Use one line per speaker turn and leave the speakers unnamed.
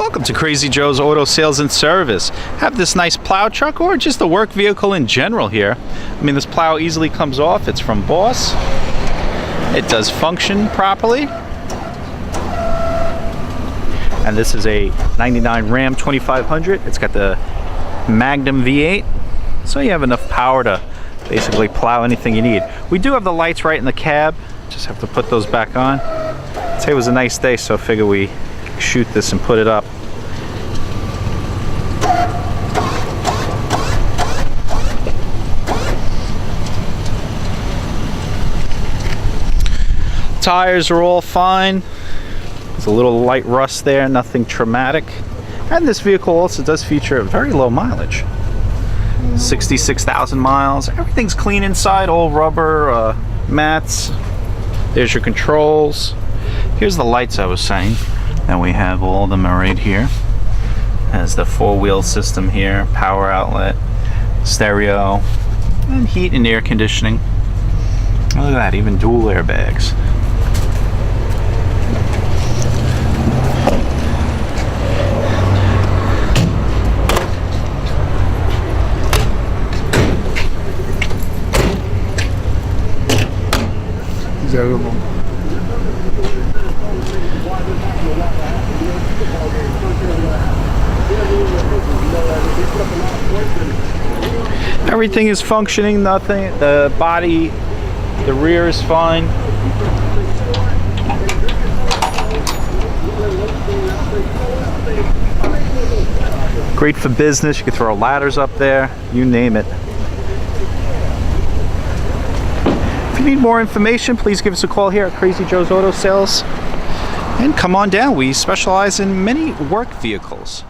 Welcome to Crazy Joe's Auto Sales and Service. Have this nice plow truck or just a work vehicle in general here. I mean, this plow easily comes off. It's from Boss. It does function properly. And this is a 99 Ram 2500. It's got the Magnum V8. So you have enough power to basically plow anything you need. We do have the lights right in the cab. Just have to put those back on. Today was a nice day, so I figure we shoot this and put it up. Tires are all fine. There's a little light rust there, nothing traumatic. And this vehicle also does feature a very low mileage. 66,000 miles. Everything's clean inside, all rubber mats. There's your controls. Here's the lights I was saying. And we have all of them right here. Has the four-wheel system here, power outlet, stereo, and heat and air conditioning. Look at that, even dual airbags. Everything is functioning, nothing, the body, the rear is fine. Great for business, you can throw ladders up there, you name it. If you need more information, please give us a call here at Crazy Joe's Auto Sales. And come on down, we specialize in many work vehicles.